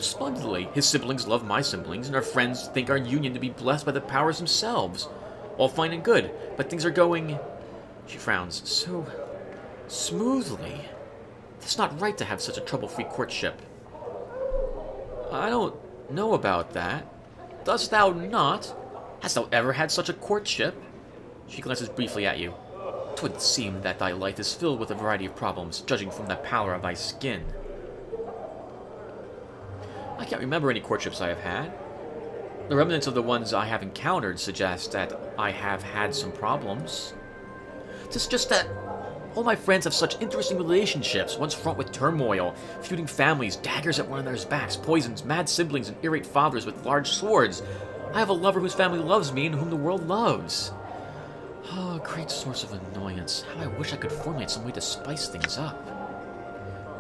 splendidly. His siblings love my siblings, and our friends think our union to be blessed by the powers themselves. All fine and good, but things are going... She frowns. So... smoothly. It's not right to have such a trouble-free courtship. I don't know about that. Dost thou not? Hast thou ever had such a courtship? She glances briefly at you. 'Twould seem that thy life is filled with a variety of problems, judging from the pallor of thy skin. I can't remember any courtships I have had. The remnants of the ones I have encountered suggest that I have had some problems. 'Tis just that all my friends have such interesting relationships, once fraught with turmoil, feuding families, daggers at one another's backs, poisons, mad siblings, and irate fathers with large swords. I have a lover whose family loves me and whom the world loves. Oh, great source of annoyance. How I wish I could formulate some way to spice things up.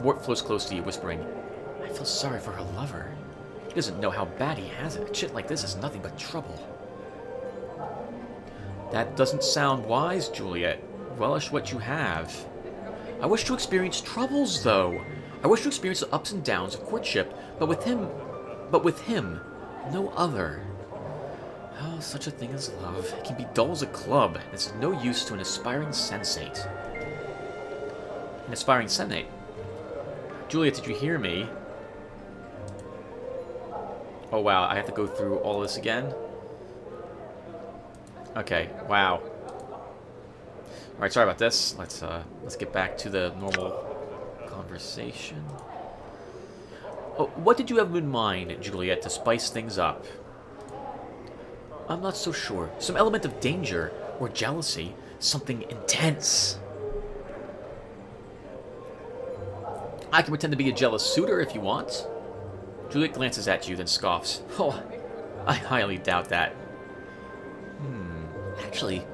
Mort flows close to you, whispering, I feel sorry for her lover. He doesn't know how bad he has it. Shit like this is nothing but trouble. That doesn't sound wise, Juliet. Relish what you have. I wish to experience troubles, though. I wish to experience the ups and downs of courtship, but with him, no other. Oh, such a thing as love. It can be dull as a club, and it's of no use to an aspiring sensate. An aspiring sensate? Juliet, did you hear me? Oh wow, I have to go through all this again? Okay, wow. Alright, sorry about this. Let's get back to the normal conversation. Oh, what did you have in mind, Juliet, to spice things up? I'm not so sure. Some element of danger or jealousy. Something intense. I can pretend to be a jealous suitor if you want. Juliet glances at you, then scoffs. Oh, I highly doubt that. Actually,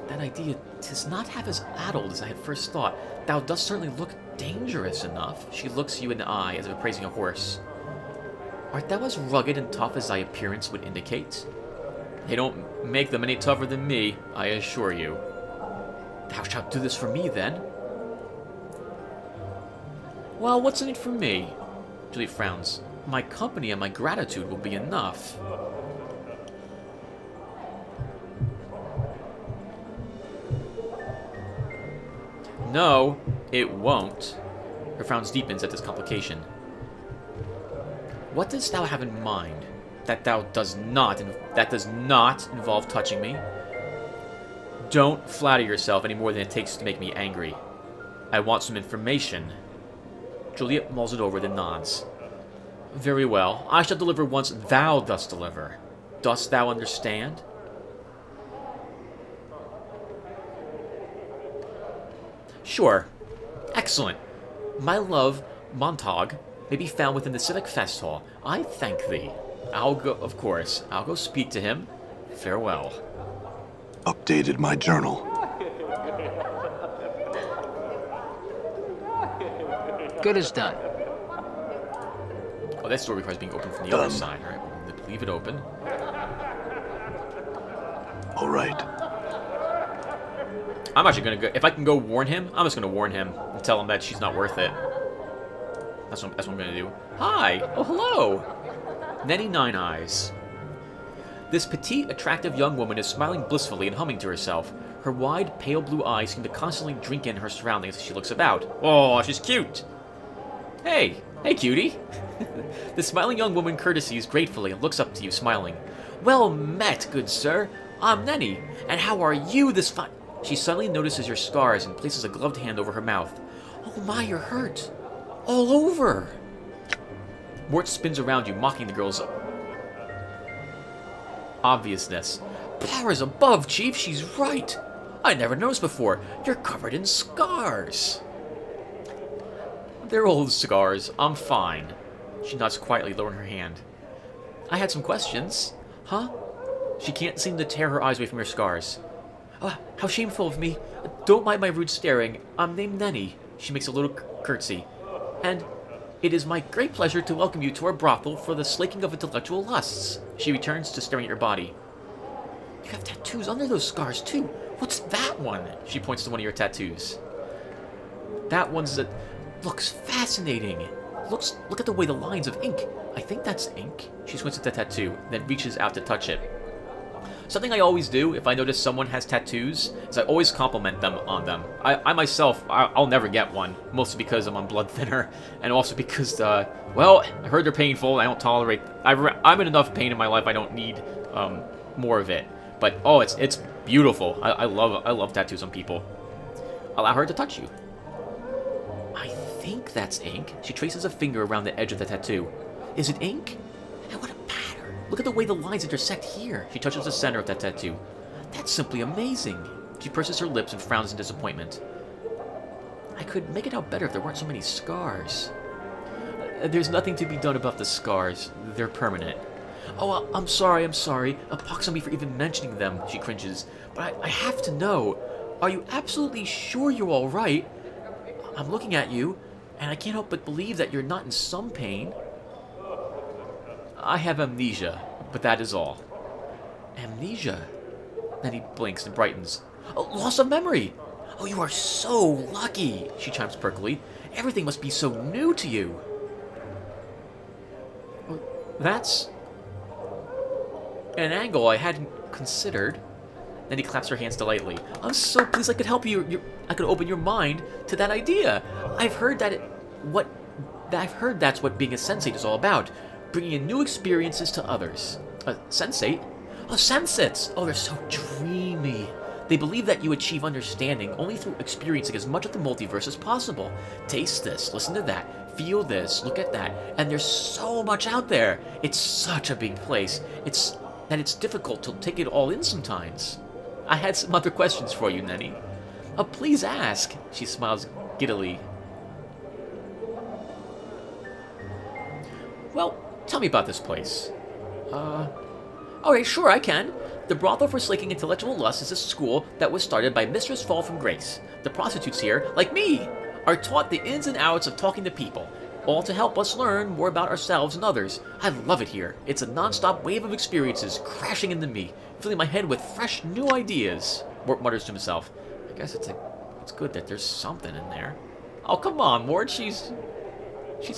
that idea does not half as addled as I had first thought. Thou dost certainly look dangerous enough. She looks you in the eye as if appraising a horse. Art thou as rugged and tough as thy appearance would indicate? They don't make them any tougher than me, I assure you. Thou shalt do this for me, then. Well, what's in it for me? Juliet frowns. My company and my gratitude will be enough. No, it won't. Her frowns deepens at this complication. What dost thou have in mind? That does not involve touching me? Don't flatter yourself any more than it takes to make me angry. I want some information. Juliet mulls it over, then nods. Very well. I shall deliver once thou dost deliver. Dost thou understand? Sure. Excellent. My love, Montag, may be found within the Civic Fest Hall. I thank thee. I'll go, of course. I'll go speak to him. Farewell. Updated my journal. Good as done. Oh, that door requires being opened from the other side. All right, we'll leave it open. All right. I'm actually gonna go. If I can go warn him, I'm just gonna warn him and tell him that she's not worth it. That's what I'm gonna do. Hi. Oh, hello. Nettie Nine Eyes. This petite, attractive young woman is smiling blissfully and humming to herself. Her wide, pale blue eyes seem to constantly drink in her surroundings as she looks about. Oh, she's cute. Hey cutie. The smiling young woman courtesies gratefully and looks up to you, smiling. Well met, good sir. I'm Nettie, and how are you this fine... She suddenly notices your scars and places a gloved hand over her mouth. Oh my, you're hurt. All over. Mort spins around you, mocking the girl's obviousness. Powers above, Chief, she's right. I never noticed before. You're covered in scars. They're old scars. I'm fine. She nods quietly, lowering her hand. I had some questions. Huh? She can't seem to tear her eyes away from your scars. Oh, how shameful of me. Don't mind my rude staring. I'm named Nenny. She makes a little curtsy. And it is my great pleasure to welcome you to our brothel for the slaking of intellectual lusts. She returns to staring at your body. You have tattoos under those scars, too. What's that one? She points to one of your tattoos. That one's that looks fascinating. Look at the way the lines of ink. I think that's ink. She squints at the tattoo, then reaches out to touch it. Something I always do if I notice someone has tattoos is I always compliment them on them. I myself, I'll never get one, mostly because I'm on blood thinner, and also because, well, I heard they're painful. I don't tolerate. I'm in enough pain in my life. I don't need more of it. But oh, it's beautiful. I love tattoos on people. Allow her to touch you. I think that's ink. She traces a finger around the edge of the tattoo. Is it ink? And what a pattern. Look at the way the lines intersect here. She touches the center of that tattoo. That's simply amazing. She purses her lips and frowns in disappointment. I could make it out better if there weren't so many scars. There's nothing to be done about the scars. They're permanent. Oh, I'm sorry. Pox on me for even mentioning them, she cringes. But I have to know. Are you absolutely sure you're all right? I'm looking at you, and I can't help but believe that you're not in some pain. I have amnesia, but that is all. Amnesia? Then he blinks and brightens. Oh, loss of memory! Oh, you are so lucky, she chimes perkily. Everything must be so new to you. Well, that's an angle I hadn't considered. Then he claps her hands delightedly. I'm so pleased I could help you. I could open your mind to that idea. I've heard that's what being a sensate is all about. Bringing in new experiences to others. Sensate? Oh, sensates! Oh, they're so dreamy. They believe that you achieve understanding only through experiencing as much of the multiverse as possible. Taste this, listen to that, feel this, look at that. And there's so much out there. It's such a big place. It's difficult to take it all in sometimes. I had some other questions for you, Nenny. Oh, please ask. She smiles giddily. Well, tell me about this place. Okay, sure, I can. The Brothel for Slaking Intellectual Lust is a school that was started by Mistress Fall from Grace. The prostitutes here, like me, are taught the ins and outs of talking to people, all to help us learn more about ourselves and others. I love it here. It's a non-stop wave of experiences crashing into me, filling my head with fresh new ideas. Mort mutters to himself. I guess it's good that there's something in there. Oh, come on, Mort. She's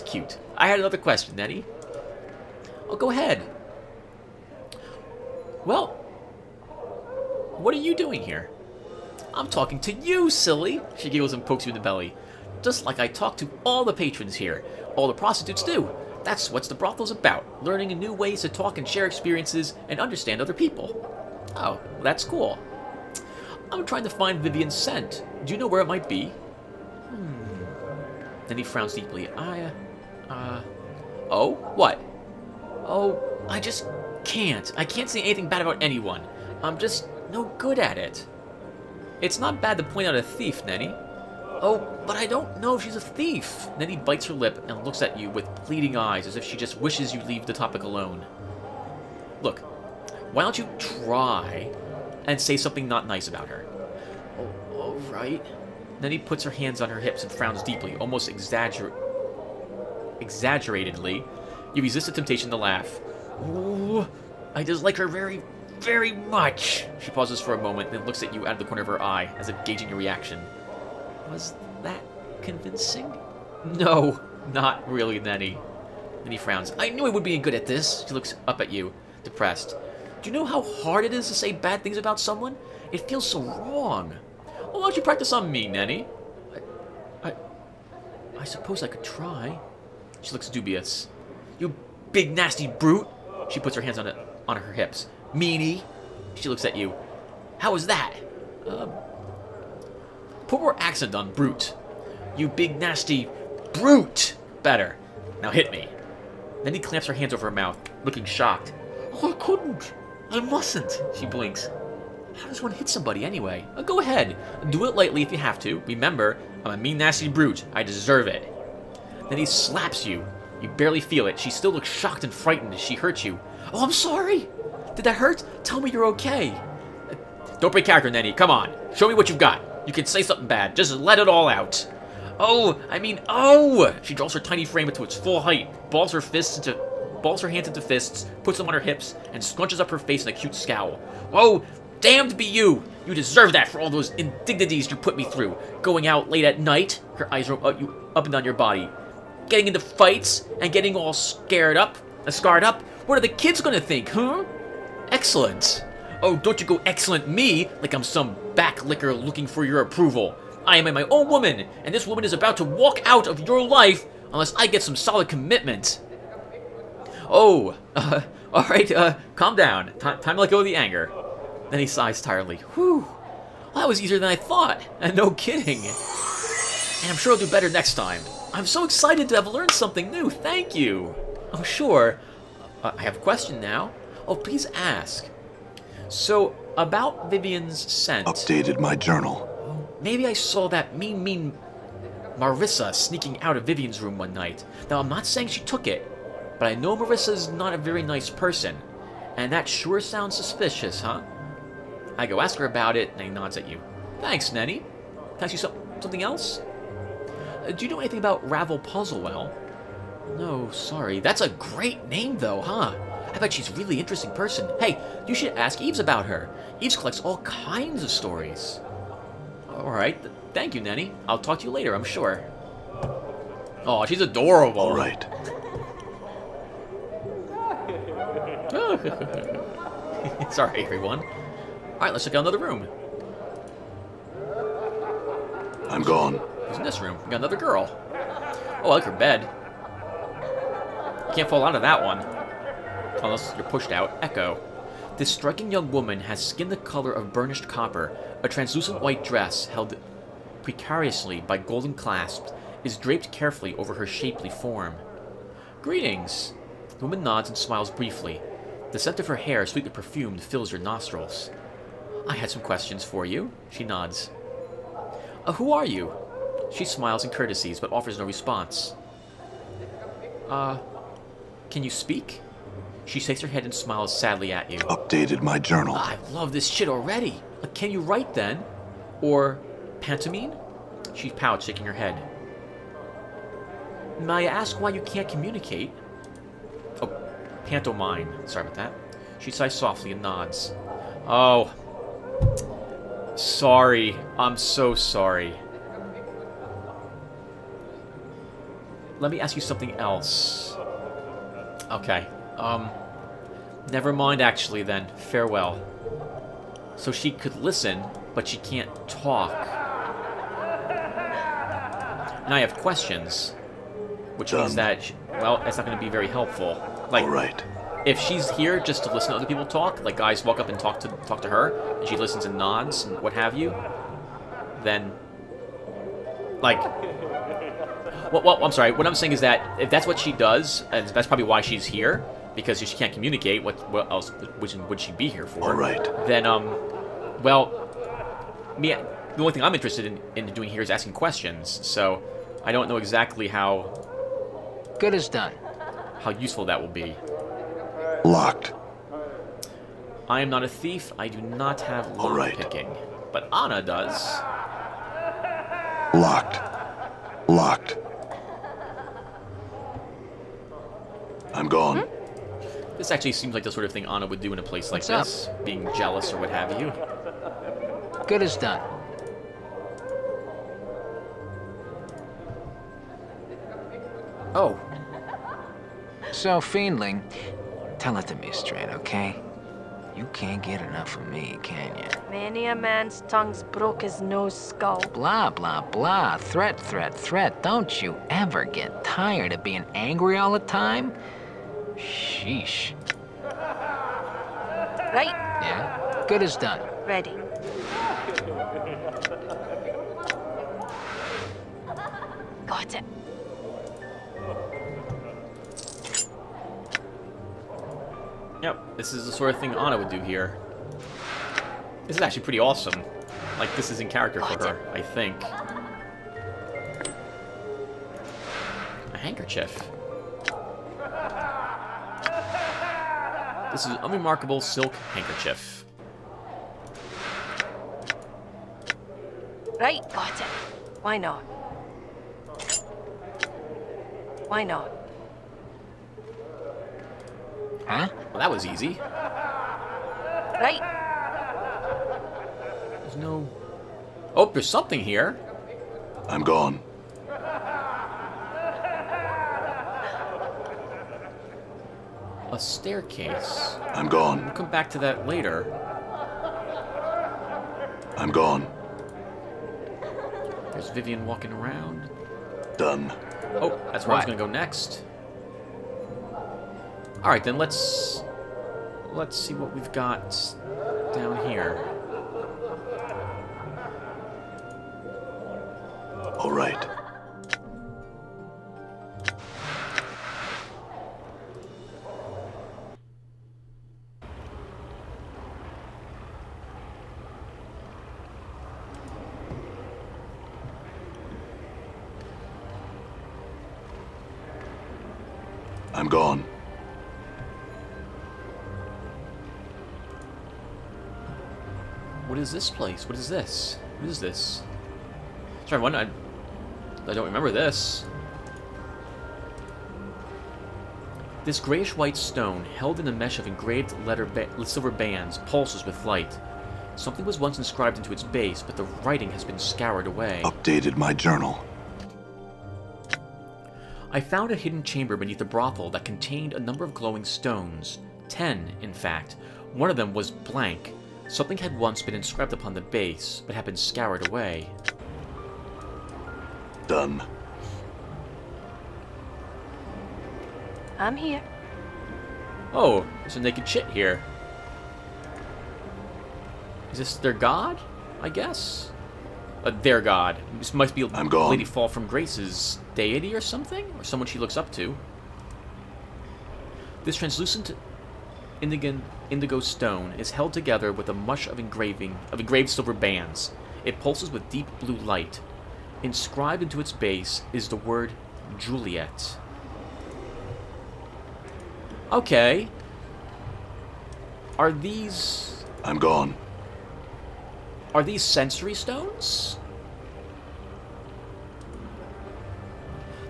cute. I had another question, Nettie. Oh, go ahead. Well, what are you doing here? I'm talking to you, silly. She giggles and pokes you in the belly. Just like I talk to all the patrons here. All the prostitutes do. That's what the brothel's about. Learning new ways to talk and share experiences and understand other people. Oh, well, that's cool. I'm trying to find Vivian's scent. Do you know where it might be? Then he frowns deeply. Oh? What? Oh, I just can't. I can't say anything bad about anyone. I'm just no good at it. It's not bad to point out a thief, Nenny. Oh, but I don't know if she's a thief. Nenny bites her lip and looks at you with pleading eyes as if she just wishes you leave the topic alone. Look, why don't you try and say something not nice about her? Oh, all right. Nenny puts her hands on her hips and frowns deeply, almost exaggeratedly. You resist the temptation to laugh. Ooh, I dislike her very, very much. She pauses for a moment, then looks at you out of the corner of her eye, as if gauging your reaction. Was that convincing? No, not really, Nenny. Then he frowns. I knew I would be good at this. She looks up at you, depressed. Do you know how hard it is to say bad things about someone? It feels so wrong. Well, why don't you practice on me, Nenny? I suppose I could try. She looks dubious. You big nasty brute. She puts her hands on her hips. Meanie. She looks at you. How was that? Put more accent on brute. You big nasty brute. Better. Now hit me. Then he clamps her hands over her mouth, looking shocked. Oh, I couldn't. I mustn't. She blinks. How does one hit somebody anyway? Go ahead. Do it lightly if you have to. Remember, I'm a mean, nasty brute. I deserve it. Then he slaps you. You barely feel it. She still looks shocked and frightened as she hurts you. Oh, I'm sorry. Did that hurt? Tell me you're okay. Don't break character, Nenny. Come on. Show me what you've got. You can say something bad. Just let it all out. Oh! She draws her tiny frame into its full height, balls her hands into fists, puts them on her hips, and scrunches up her face in a cute scowl. Oh! Damned be you! You deserve that for all those indignities you put me through. Going out late at night, her eyes roam up and down your body. getting into fights and getting all scarred up. What are the kids gonna think, huh? Excellent. Oh, don't you go excellent me like I'm some backlicker looking for your approval. I am my own woman, and this woman is about to walk out of your life unless I get some solid commitment. Oh, alright, calm down. Time to let go of the anger. Then he sighs tiredly. Whew, well, that was easier than I thought. And no kidding. And I'm sure I'll do better next time. I'm so excited to have learned something new. Thank you. Oh, sure. I have a question now. Oh, please ask. So, about Vivian's scent. Updated my journal. Maybe I saw that mean Marissa sneaking out of Vivian's room one night. Now, I'm not saying she took it, but I know Marissa's not a very nice person. And that sure sounds suspicious, huh? I go ask her about it, and he nods at you. Thanks, Nenny. Can I ask you something else? Do you know anything about Ravel Puzzlewell? No, sorry. That's a great name, though, huh? I bet she's a really interesting person. Hey, you should ask Eves about her. Eves collects all kinds of stories. Alright, thank you, Nenny. I'll talk to you later, I'm sure. Oh, she's adorable. Alright. Sorry, everyone. Alright, let's check out another room. I'm gone. Who's in this room? We got another girl. Oh, I like her bed. You can't fall out of that one. Unless you're pushed out. Echo. This striking young woman has skin the color of burnished copper. A translucent white dress, held precariously by golden clasps, is draped carefully over her shapely form. Greetings. The woman nods and smiles briefly. The scent of her hair, sweetly perfumed, fills your nostrils. I had some questions for you. She nods. Who are you? She smiles and courtesies, but offers no response. Can you speak? She shakes her head and smiles sadly at you. Updated my journal. I love this shit already. Can you write then? Or pantomime? She pouts, shaking her head. May I ask why you can't communicate? Oh, pantomime. Sorry about that. She sighs softly and nods. Oh. Sorry. I'm so sorry. Let me ask you something else. Okay. Never mind actually then. Farewell. So she could listen, but she can't talk. And I have questions. Which means that, well, it's not going to be very helpful. Like, Alright. if she's here just to listen to other people talk, like guys walk up and talk to her, and she listens and nods and what have you, then, like, well, I'm sorry. What I'm saying is that if that's what she does, and that's probably why she's here, because if she can't communicate, what else would she be here for? Alright. Then, well, the only thing I'm interested in doing here is asking questions, so I don't know exactly how Good as done. how useful that will be. Locked. I am not a thief. I do not have lock Alright. picking, but Anna does. Locked. Locked. I'm gone. This actually seems like the sort of thing Anna would do in a place like What's up? this, being jealous or what have you. Good as done. Oh, So, Fiendling, tell it to me straight, okay? You can't get enough of me, can you? Many a man's tongue's broke his nose skull. Blah, blah, blah. Threat, threat, threat. Don't you ever get tired of being angry all the time? Sheesh. Right, Yeah? Good as done. ready. Got it. yep. This is the sort of thing Anna would do here. This is actually pretty awesome. Like, this is in character for her, I think. A handkerchief. This is an unremarkable silk handkerchief. Right, got it. Why not? Why not? Huh? Well, that was easy. Right, There's no... Oh, there's something here. I'm gone. A staircase. I'm gone. We'll come back to that later. I'm gone. There's Vivian walking around. Done. Oh, that's where I was going to go next. Alright, then let's see what we've got down here. All right. I'm gone. What is this place? What is this? What is this? Sorry, one. I don't remember this. This grayish-white stone, held in a mesh of engraved silver bands, pulses with light. Something was once inscribed into its base, but the writing has been scoured away. Updated my journal. I found a hidden chamber beneath the brothel that contained a number of glowing stones. 10, in fact. One of them was blank. Something had once been inscribed upon the base, but had been scoured away. Done. I'm here. Oh, there's a naked chit here. Is this their god? I guess? Their god. This must be I'm gone. Lady Fall from Grace's deity or something? Or someone she looks up to. This translucent indigo stone is held together with a mush of engraved silver bands. It pulses with deep blue light. Inscribed into its base is the word Juliet. Okay. Are these... I'm gone. Are these sensory stones?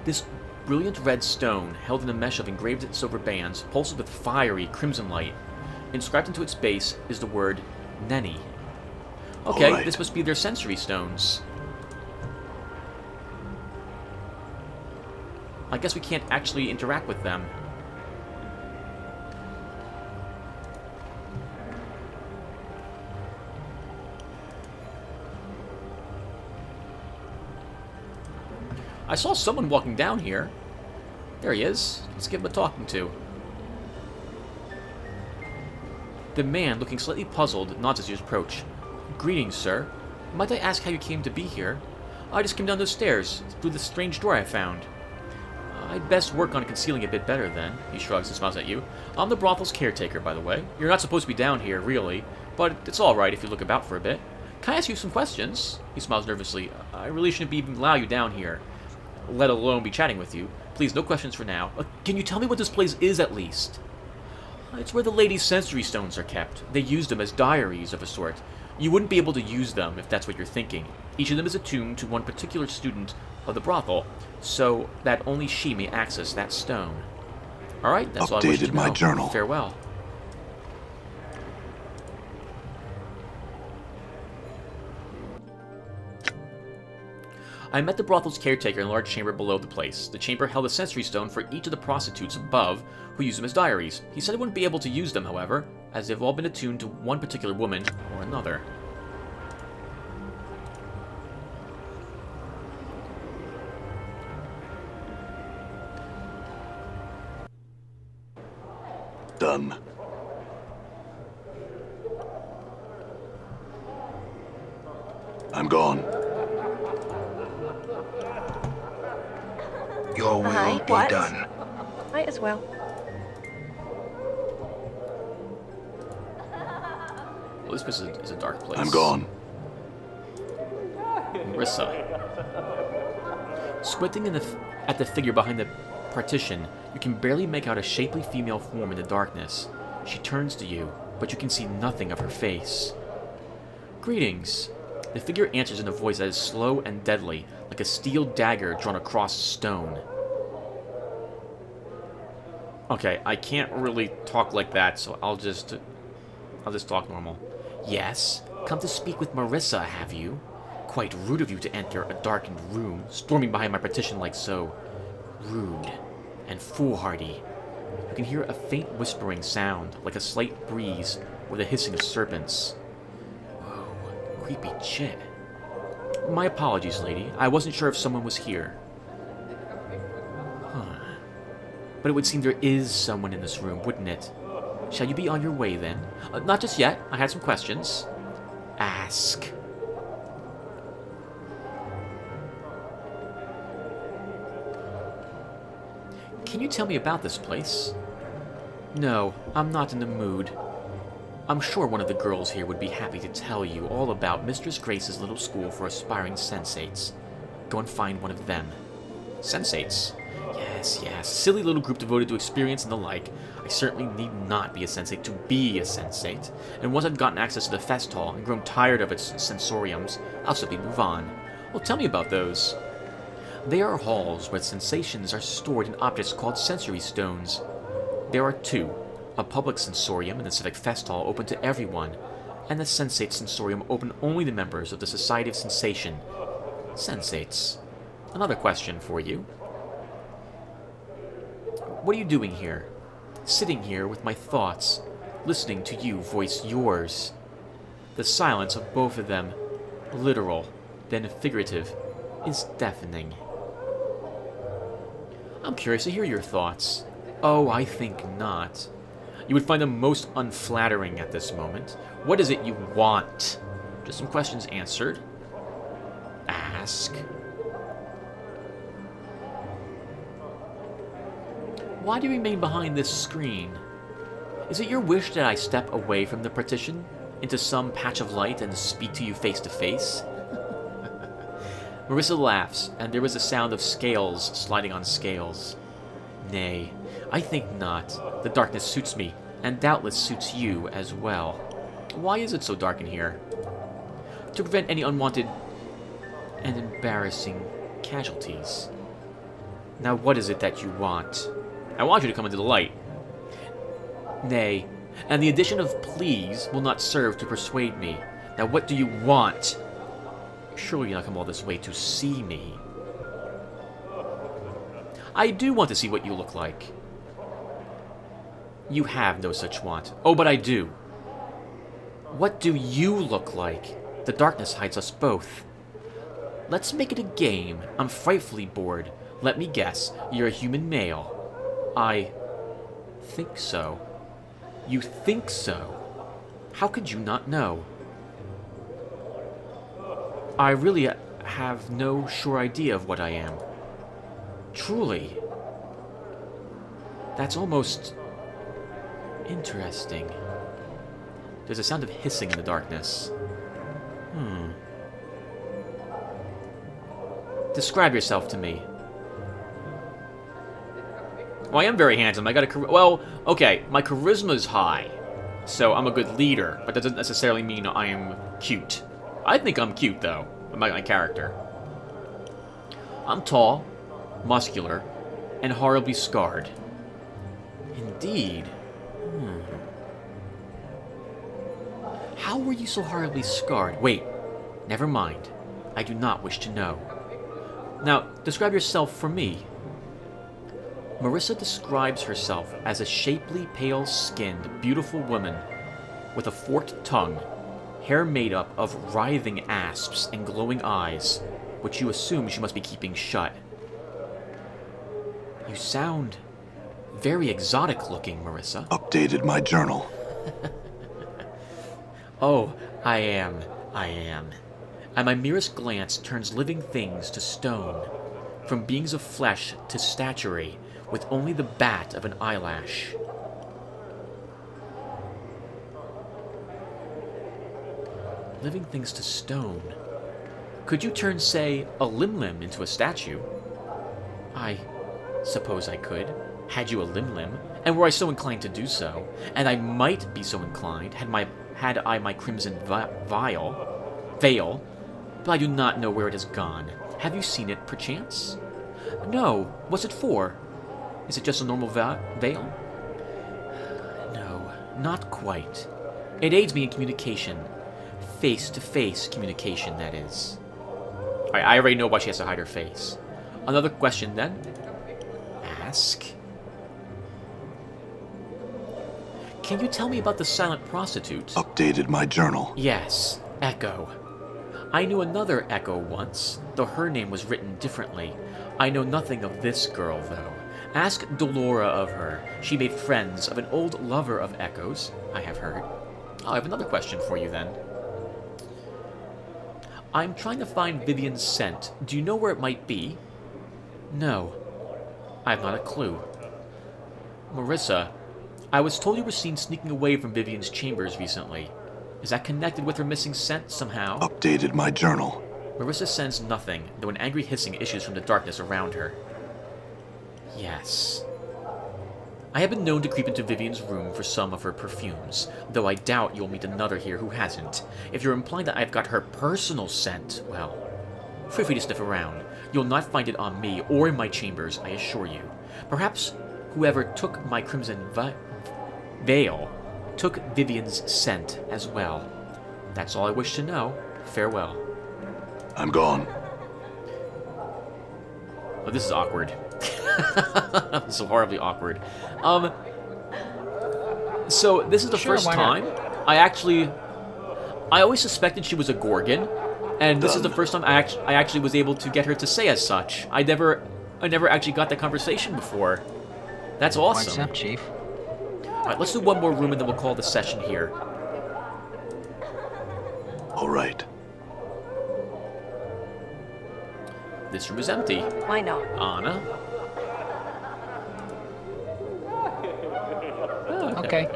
This brilliant red stone, held in a mesh of engraved silver bands, pulses with fiery crimson light. Inscribed into its base is the word Nenny. Okay, right. This must be their sensory stones. I guess we can't actually interact with them. I saw someone walking down here. There he is. Let's give him a talking to. The man, looking slightly puzzled, nods as you approach. Greetings, sir. Might I ask how you came to be here? I just came down those stairs, through the strange door I found. I'd best work on concealing a bit better, then. He shrugs and smiles at you. I'm the brothel's caretaker, by the way. You're not supposed to be down here, really, but it's alright if you look about for a bit. Can I ask you some questions? He smiles nervously. I really shouldn't even allow you down here, let alone be chatting with you. Please, no questions for now. Can you tell me what this place is, at least? It's where the lady's sensory stones are kept. They use them as diaries of a sort. You wouldn't be able to use them if that's what you're thinking. Each of them is attuned to one particular student of the brothel, so that only she may access that stone. Alright, that's all I wanted to know. Updated my journal. Farewell. I met the brothel's caretaker in a large chamber below the place. The chamber held a sensory stone for each of the prostitutes above, who used them as diaries. He said he wouldn't be able to use them, however, as they've all been attuned to one particular woman or another. Done. I'm gone. Your will Aye, be what? done. Might as well. Well, this place is a dark place. I'm gone. Marissa. Squinting at the figure behind the partition, you can barely make out a shapely female form in the darkness. She turns to you, but you can see nothing of her face. Greetings. The figure answers in a voice that is slow and deadly, like a steel dagger drawn across stone. Okay, I can't really talk like that, so I'll just talk normal. Yes, come to speak with Marissa, have you? Quite rude of you to enter a darkened room, storming behind my partition like so. Rude and foolhardy. You can hear a faint whispering sound, like a slight breeze or the hissing of serpents. Whoa, creepy shit. My apologies, lady. I wasn't sure if someone was here. Huh. But it would seem there is someone in this room, wouldn't it? Shall you be on your way, then? Not just yet. I had some questions. Ask. Can you tell me about this place? No, I'm not in the mood. I'm sure one of the girls here would be happy to tell you all about Mistress Grace's little school for aspiring sensates. Go and find one of them. Sensates? Yes, yes. Silly little group devoted to experience and the like. I certainly need not be a sensate to be a sensate. And once I've gotten access to the fest hall and grown tired of its sensoriums, I'll simply move on. Well, tell me about those. They are halls where sensations are stored in objects called sensory stones. There are two. A public sensorium in the Civic Fest Hall open to everyone, and the Sensate Sensorium open only to members of the Society of Sensation. Sensates. Another question for you. What are you doing here? Sitting here with my thoughts, listening to you voice yours. The silence of both of them, literal, then figurative, is deafening. I'm curious to hear your thoughts. Oh, I think not. You would find them most unflattering at this moment. What is it you want? Just some questions answered. Ask. Why do you remain behind this screen? Is it your wish that I step away from the partition, into some patch of light, and speak to you face to face? Marissa laughs, and there is a sound of scales sliding on scales. Nay, I think not. The darkness suits me, and doubtless suits you as well. Why is it so dark in here? To prevent any unwanted and embarrassing casualties. Now what is it that you want? I want you to come into the light. Nay, and the addition of please will not serve to persuade me. Now what do you want? Surely you'll not come all this way to see me. I do want to see what you look like. You have no such want. Oh, but I do. What do you look like? The darkness hides us both. Let's make it a game. I'm frightfully bored. Let me guess. You're a human male. I think so. You think so? How could you not know? I really have no sure idea of what I am. Truly. That's almost interesting. There's a sound of hissing in the darkness. Describe yourself to me. Well, I am very handsome. I got a well, okay, my charisma is high, so I'm a good leader, but that doesn't necessarily mean I am cute. I think I'm cute, though, about my character. I'm tall, muscular, and horribly scarred. Indeed. How were you so horribly scarred? Wait, never mind. I do not wish to know. Now, describe yourself for me. Marissa describes herself as a shapely, pale-skinned, beautiful woman with a forked tongue, hair made up of writhing asps and glowing eyes, which you assume she must be keeping shut. You sound very exotic-looking, Marissa. Updated my journal. Oh, I am. And my merest glance turns living things to stone, from beings of flesh to statuary, with only the bat of an eyelash. Living things to stone. Could you turn, say, a Lim-Lim into a statue? I suppose I could, had you a Lim-Lim, and were I so inclined to do so, and I might be so inclined had I my crimson veil, but I do not know where it has gone. Have you seen it, perchance? No. What's it for? Is it just a normal veil? No, not quite. It aids me in communication. Face-to-face communication, that is. Alright, I already know why she has to hide her face. Another question, then. Ask. Can you tell me about the silent prostitute? Updated my journal. Yes, Echo. I knew another Echo once, though her name was written differently. I know nothing of this girl, though. Ask Dolora of her. She made friends of an old lover of Echo's, I have heard. I have another question for you, then. I'm trying to find Vivian's scent. Do you know where it might be? No. I have not a clue. Marissa, I was told you were seen sneaking away from Vivian's chambers recently. Is that connected with her missing scent somehow? Updated my journal. Marissa sends nothing, though an angry hissing issues from the darkness around her. Yes. I have been known to creep into Vivian's room for some of her perfumes, though I doubt you'll meet another here who hasn't. If you're implying that I've got her personal scent, well, feel free to sniff around. You'll not find it on me or in my chambers, I assure you. Perhaps whoever took my crimson veil took Vivian's scent as well. That's all I wish to know. Farewell. I'm gone. Oh, this is awkward. This is horribly awkward. So this is the first time I always suspected she was a Gorgon, and this is the first time I actually was able to get her to say as such. I never actually got that conversation before. That's awesome. What's up, Chief? Alright, let's do one more room and then we'll call the session here. All right. This room is empty. Why not? Anna? Oh, Okay.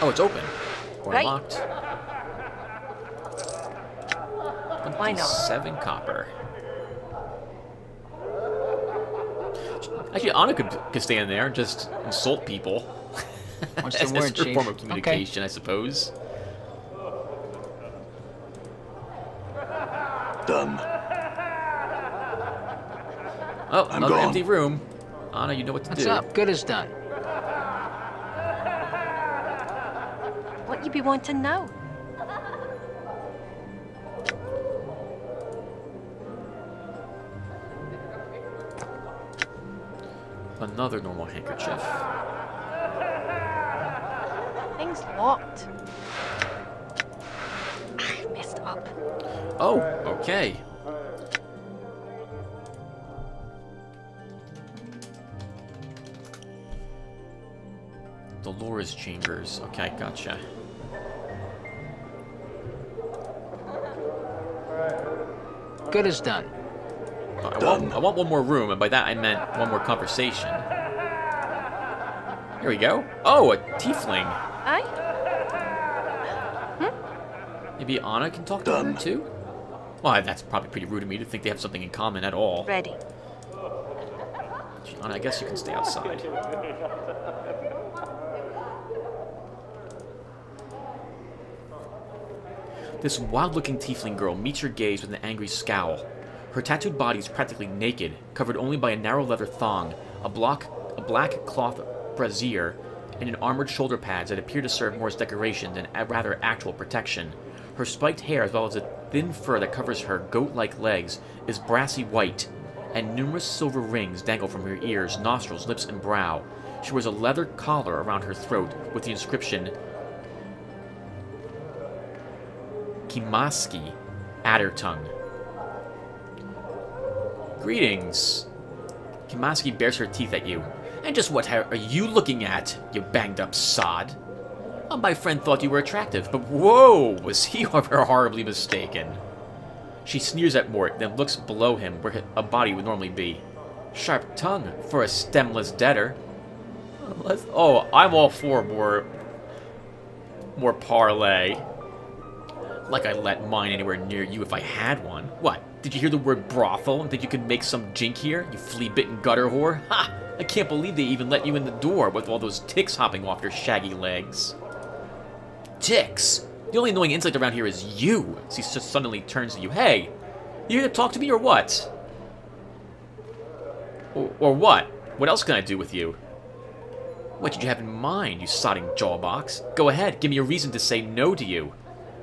Oh, it's open. Or Right. locked. Why not? 7 copper. Actually, Anna could stand there and just insult people. What's As the word, her Chief? form of communication, I suppose. Done. Oh, I'm another gone. empty room. Anna, you know what to What's do. up? Good as done. What you be wanting to know? Another normal handkerchief. Thing's locked. I messed up. Oh, okay. Dolores chambers. Okay, gotcha. Good as done. I want one more room, and by that I meant one more conversation. Here we go. Oh, a tiefling. Aye? Maybe Anna can talk to her Done. too? Well, that's probably pretty rude of me to think they have something in common at all. Ready. Anna, I guess you can stay outside. This wild-looking tiefling girl meets your gaze with an angry scowl. Her tattooed body is practically naked, covered only by a narrow leather thong, a black cloth brassiere, and an armored shoulder pads that appear to serve more as decoration than rather actual protection. Her spiked hair, as well as the thin fur that covers her goat-like legs, is brassy white, and numerous silver rings dangle from her ears, nostrils, lips, and brow. She wears a leather collar around her throat with the inscription Kimaski, Adder Tongue. Greetings. Kimaski bares her teeth at you. And just what are you looking at, you banged-up sod? Well, my friend thought you were attractive, but whoa, was he ever horribly mistaken? She sneers at Mort, then looks below him where a body would normally be. Sharp tongue for a stemless deader. Oh, I'm all for more parlay. Like I let mine anywhere near you if I had one. What? Did you hear the word brothel and think you could make some jink here, you flea-bitten gutter whore? Ha! I can't believe they even let you in the door with all those ticks hopping off your shaggy legs. Ticks? The only annoying insect around here is you. She just suddenly turns to you. Hey, you here to talk to me or what? Or what? What else can I do with you? What did you have in mind, you sodding jawbox? Go ahead, give me a reason to say no to you.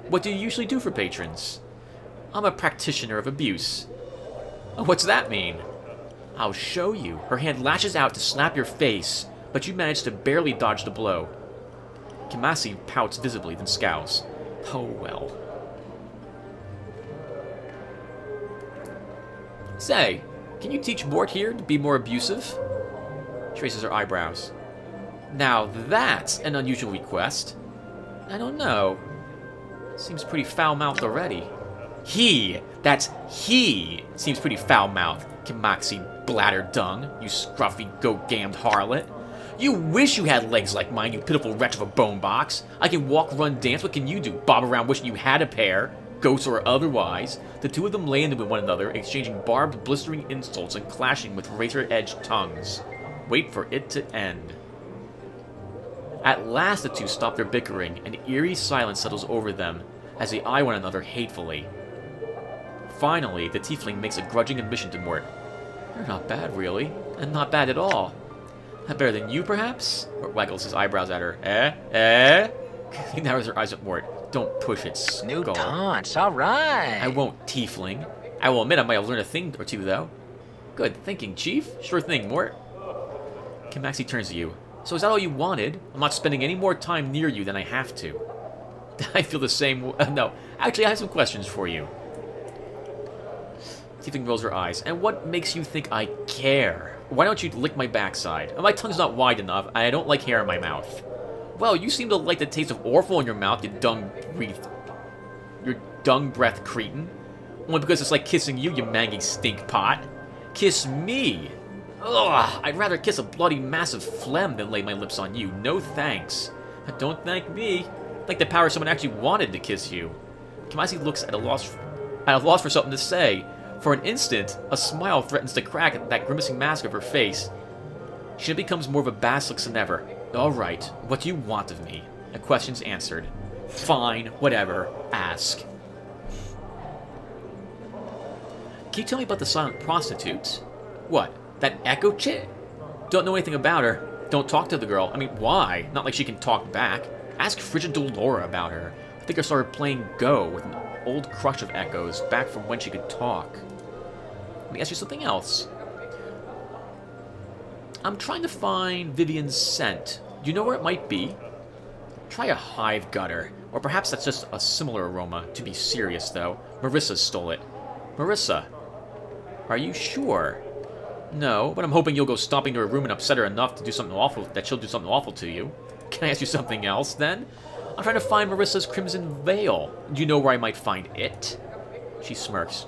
What do you usually do for patrons? I'm a practitioner of abuse. What's that mean? I'll show you. Her hand lashes out to slap your face, but you manage to barely dodge the blow. Kamasi pouts visibly, then scowls. Oh well. Say, can you teach Mort here to be more abusive? She raises her eyebrows. Now that's an unusual request. I don't know. Seems pretty foul-mouthed already. That's he, seems pretty foul-mouthed, Kimaxi Blatterdung, you scruffy, goat-gammed harlot. You wish you had legs like mine, you pitiful wretch of a bone box. I can walk, run, dance, what can you do? Bob around wishing you had a pair, ghosts or otherwise. The two of them lay into one another, exchanging barbed, blistering insults and clashing with razor-edged tongues. Wait for it to end. At last the two stop their bickering, and eerie silence settles over them as they eye one another hatefully. Finally, the tiefling makes a grudging admission to Mort. You're not bad, really, and not bad at all. Better than you, perhaps? Mort waggles his eyebrows at her. Eh? He narrows her eyes at Mort. Don't push it, skull. New taunts, all right. I won't, tiefling. I will admit I might have learned a thing or two, though. Good thinking, Chief. Sure thing, Mort. Kimaxi turns to you. So is that all you wanted? I'm not spending any more time near you than I have to. I feel the same... no, actually, I have some questions for you. Tiefling rolls her eyes. And what makes you think I care? Why don't you lick my backside? My tongue's not wide enough, and I don't like hair in my mouth. Well, you seem to like the taste of Orphle in your mouth, you dung breath cretin. Only because it's like kissing you, you mangy stink pot. Kiss me! Ugh, I'd rather kiss a bloody mass of phlegm than lay my lips on you. No thanks. Don't thank me. Like the power someone actually wanted to kiss you. Kamasi looks at a loss for something to say. For an instant, a smile threatens to crack at that grimacing mask of her face. She becomes more of a basilisk than ever. All right, what do you want of me? A question's answered. Fine, whatever. Ask. Can you tell me about the silent prostitutes? What? That Echo chick? Don't know anything about her. Don't talk to the girl. I mean, why? Not like she can talk back. Ask Frigid Dolora about her. I think I saw her playing Go with an old crush of Echo's back from when she could talk. Let me ask you something else. I'm trying to find Vivian's scent. Do you know where it might be? Try a hive gutter. Or perhaps that's just a similar aroma. To be serious, though. Marissa stole it. Marissa, are you sure? No, but I'm hoping you'll go stomping to her room and upset her enough to do something awful, that she'll do something awful to you. Can I ask you something else, then? I'm trying to find Marissa's crimson veil. Do you know where I might find it? She smirks.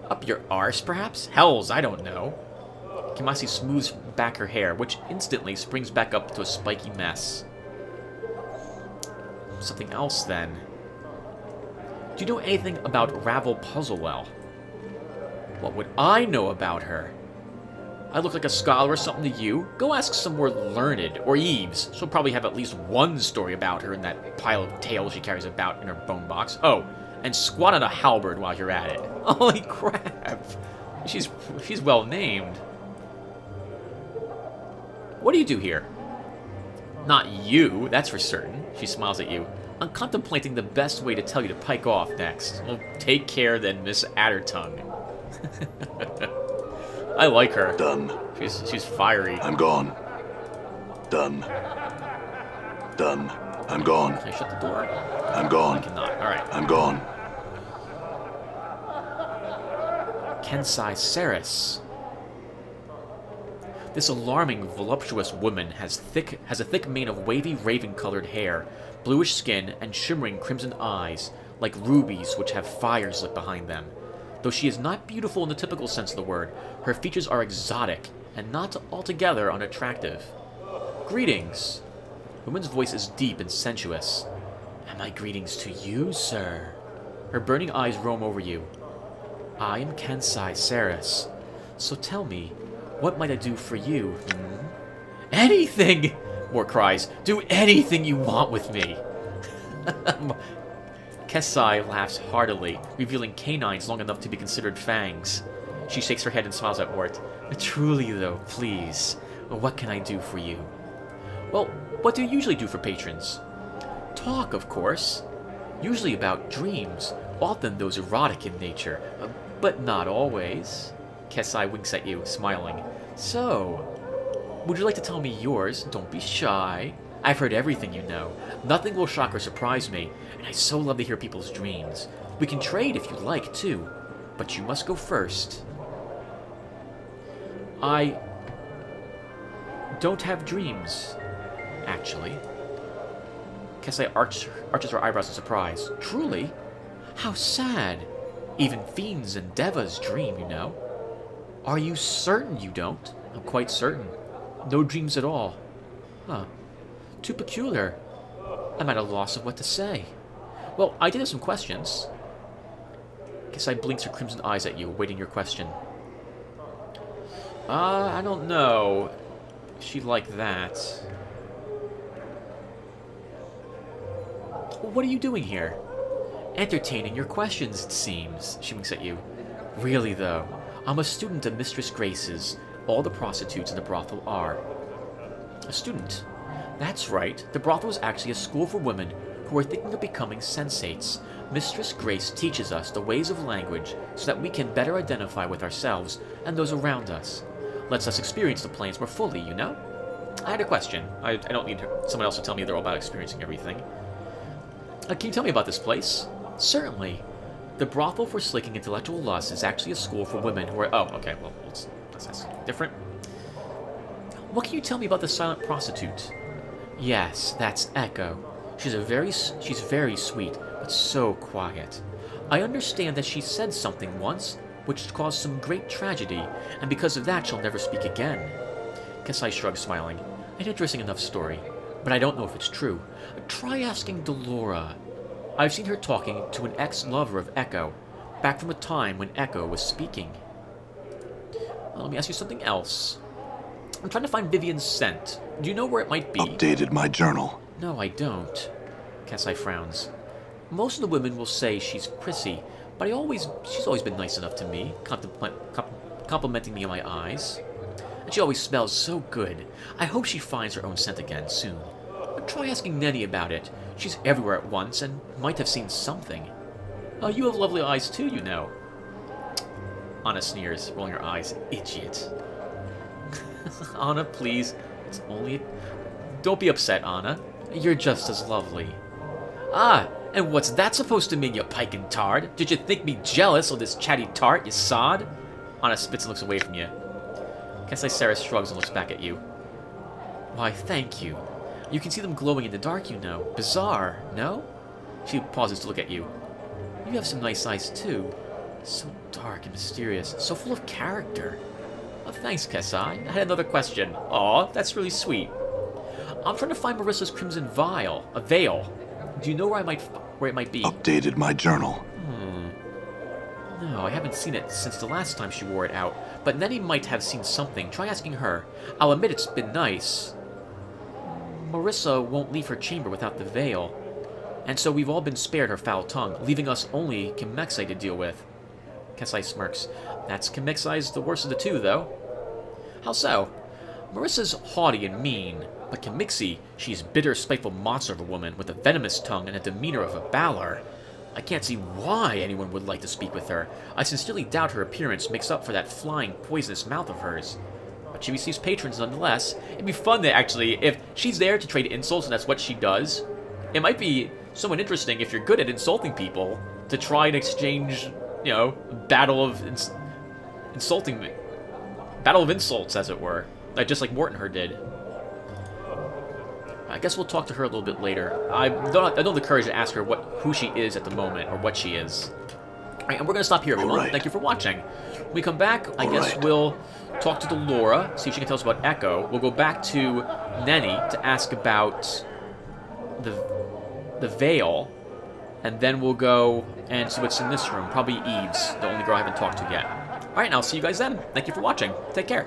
Up your arse, perhaps? Hells, I don't know. Kamasi smooths back her hair, which instantly springs back up to a spiky mess. Something else, then. Do you know anything about Ravel Puzzlewell? What would I know about her? I look like a scholar or something to you? Go ask some more learned, or Eves. She'll probably have at least one story about her in that pile of tales she carries about in her bone box. Oh, and squat on a halberd while you're at it. Holy crap! She's well named. What do you do here? Not you, that's for certain. She smiles at you. I'm contemplating the best way to tell you to pike off next. Well, take care then, Miss Addertongue. I like her. Done. She's fiery. I'm gone. Done. Done. I'm gone. Can I shut the door? I'm gone. I cannot. Alright. I'm gone. Kensai Ceres. This alarming, voluptuous woman has a thick mane of wavy, raven-colored hair, bluish skin, and shimmering crimson eyes, like rubies which have fires lit behind them. Though she is not beautiful in the typical sense of the word, her features are exotic and not altogether unattractive. Greetings. The woman's voice is deep and sensuous. And my greetings to you, sir. Her burning eyes roam over you. I am Kensai Ceres. So tell me, what might I do for you? Anything! Mort cries. Do anything you want with me. Kensai laughs heartily, revealing canines long enough to be considered fangs. She shakes her head and smiles at Mort. Truly, though, please. What can I do for you? Well, what do you usually do for patrons? Talk, of course. Usually about dreams, often those erotic in nature, but not always. Kesai winks at you, smiling. So, would you like to tell me yours? Don't be shy. I've heard everything you know. Nothing will shock or surprise me, and I so love to hear people's dreams. We can trade if you'd like, too, but you must go first. I don't have dreams, actually. Kesai arches her eyebrows in surprise. Truly? How sad. Even fiends and devas dream, you know. Are you certain you don't? I'm quite certain. No dreams at all. Huh. Too peculiar. I'm at a loss of what to say. Well, I did have some questions. Kesai blinks her crimson eyes at you, awaiting your question. I don't know. She'd like that. What are you doing here? Entertaining your questions, it seems. She winks at you. Really, though, I'm a student of Mistress Grace's. All the prostitutes in the brothel are. A student? That's right. The brothel is actually a school for women who are thinking of becoming sensates. Mistress Grace teaches us the ways of language so that we can better identify with ourselves and those around us. Lets us experience the planes more fully, you know? I had a question. I don't need someone else to tell me they're all about experiencing everything. Can you tell me about this place? Certainly. The brothel for slaking intellectual lust is actually a school for women who are... Oh, okay, well, that's different. What can you tell me about the silent prostitute? Yes, that's Echo. She's very sweet, but so quiet. I understand that she said something once, which caused some great tragedy, and because of that she'll never speak again. Kesai shrugs, smiling. An interesting enough story, but I don't know if it's true. Try asking Delora. I've seen her talking to an ex-lover of Echo, back from a time when Echo was speaking. Well, let me ask you something else. I'm trying to find Vivian's scent. Do you know where it might be? Updated my journal. No, I don't. Kesai frowns. Most of the women will say she's prissy, but she's always been nice enough to me, complimenting me in my eyes. And she always smells so good. I hope she finds her own scent again soon. But try asking Nettie about it. She's everywhere at once and might have seen something. Oh, you have lovely eyes too, you know. Anna sneers, rolling her eyes. Idiot. Anna, please. It's only... Don't be upset, Anna. You're just as lovely. Ah, and what's that supposed to mean, you pike and tard? Did you think me jealous of this chatty tart, you sod? Anna spits and looks away from you. Kesai Sarah shrugs and looks back at you. Why, thank you. You can see them glowing in the dark, you know. Bizarre, no? She pauses to look at you. You have some nice eyes, too. So dark and mysterious. So full of character. Oh, thanks, Kesai. I had another question. Aw, that's really sweet. I'm trying to find Marissa's crimson veil. A veil. Do you know where it might be? Updated my journal. No, I haven't seen it since the last time she wore it out. But Nettie might have seen something. Try asking her. I'll admit it's been nice. Marissa won't leave her chamber without the veil. And so we've all been spared her foul tongue, leaving us only Kimexai to deal with. Kesai smirks. That's Kimexai's the worst of the two, though. How so? Marissa's haughty and mean, but Kimixi, she's a bitter, spiteful monster of a woman with a venomous tongue and a demeanor of a Balor. I can't see why anyone would like to speak with her. I sincerely doubt her appearance makes up for that flying, poisonous mouth of hers. But she receives patrons nonetheless. It'd be fun to actually, if she's there to trade insults and that's what she does, it might be somewhat interesting if you're good at insulting people to try and exchange, you know, battle of insults, as it were. Just like Mortenher did. I guess we'll talk to her a little bit later. I don't have the courage to ask her who she is at the moment, or what she is. Alright, and we're going to stop here, everyone. Right. Thank you for watching. When we come back, I guess we'll talk to Delora, see if she can tell us about Echo. We'll go back to Nenny to ask about the veil, and then we'll go and see what's in this room. Probably Eve's, the only girl I haven't talked to yet. Alright, and I'll see you guys then. Thank you for watching. Take care.